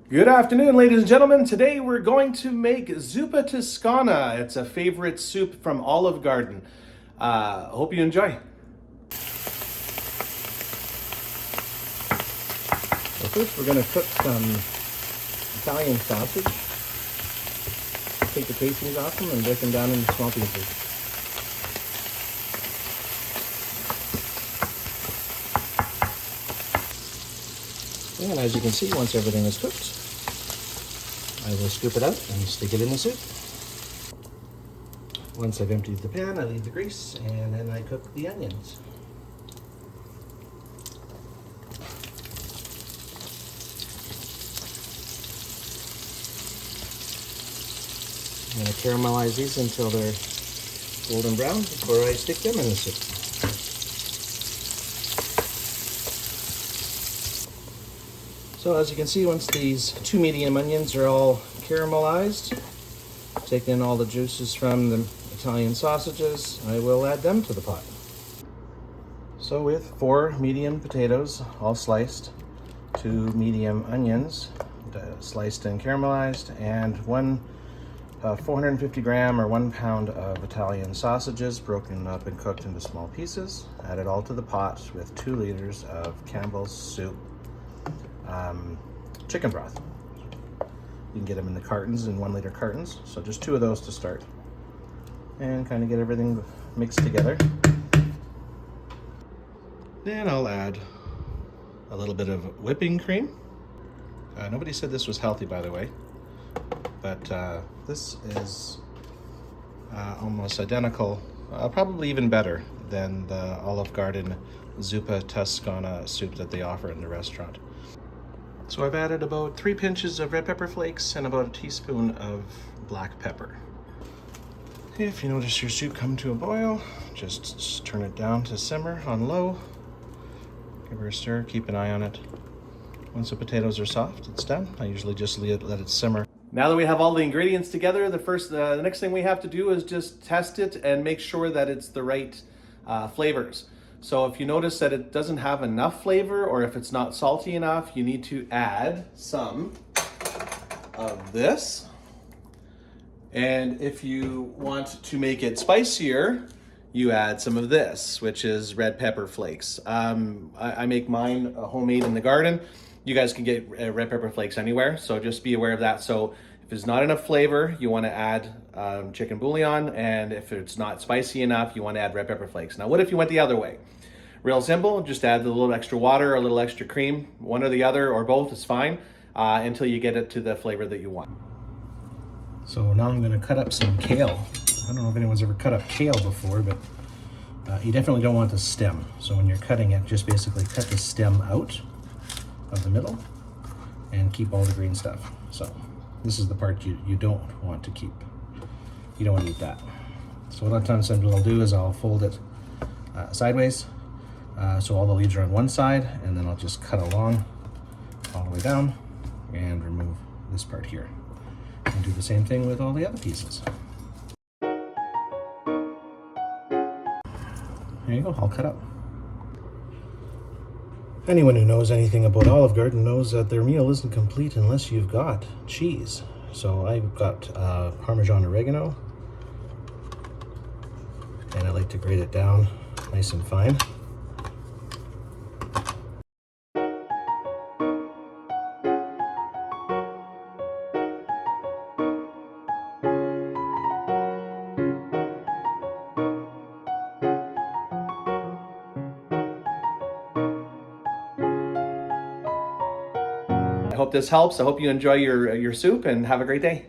Good afternoon, ladies and gentlemen. Today we're going to make Zuppa Tuscana. It's a favorite soup from Olive Garden. Hope you enjoy. Well, first we're going to cook some Italian sausage. Take the casings off them and break them down into small pieces. And as you can see, once everything is cooked, I will scoop it out and stick it in the soup. Once I've emptied the pan, I leave the grease and then I cook the onions. I'm going to caramelize these until they're golden brown before I stick them in the soup. So as you can see, once these 2 medium onions are all caramelized, taking in all the juices from the Italian sausages, I will add them to the pot. So with 4 medium potatoes, all sliced, 2 medium onions, sliced and caramelized, and 1 450 gram or 1 pound of Italian sausages broken up and cooked into small pieces. Add it all to the pot with 2 liters of Campbell's soup chicken broth. You can get them in the cartons, in 1 liter cartons. So just 2 of those to start. And kind of get everything mixed together. Then I'll add a little bit of whipping cream. Nobody said this was healthy, by the way, but this is almost identical, probably even better than the Olive Garden Zuppa Tuscana soup that they offer in the restaurant. So I've added about 3 pinches of red pepper flakes and about a teaspoon of black pepper. If you notice your soup come to a boil, just turn it down to simmer on low. Give her a stir, keep an eye on it. Once the potatoes are soft, it's done. I usually just let it simmer. Now that we have all the ingredients together, the next thing we have to do is just test it and make sure that it's the right flavors. So if you notice that it doesn't have enough flavor, or if it's not salty enough, you need to add some of this. And if you want to make it spicier, you add some of this, which is red pepper flakes. I make mine homemade in the garden. You guys can get red pepper flakes anywhere, so just be aware of that. So if there's not enough flavor, you want to add chicken bouillon, and if it's not spicy enough, you want to add red pepper flakes. Now, what if you went the other way? Real simple, just add a little extra water, a little extra cream, one or the other, or both is fine, until you get it to the flavor that you want. So now I'm going to cut up some kale. I don't know if anyone's ever cut up kale before, but you definitely don't want the stem. So when you're cutting it, just basically cut the stem out of the middle and keep all the green stuff. So this is the part you don't want to keep. You don't want to eat that. So what I'll do is I'll fold it sideways, so all the leaves are on one side, and then I'll just cut along all the way down and remove this part here. And do the same thing with all the other pieces. There you go, all cut up. Anyone who knows anything about Olive Garden knows that their meal isn't complete unless you've got cheese. So I've got Parmesan oregano, and I like to grate it down nice and fine. I hope this helps. I hope you enjoy your soup and have a great day.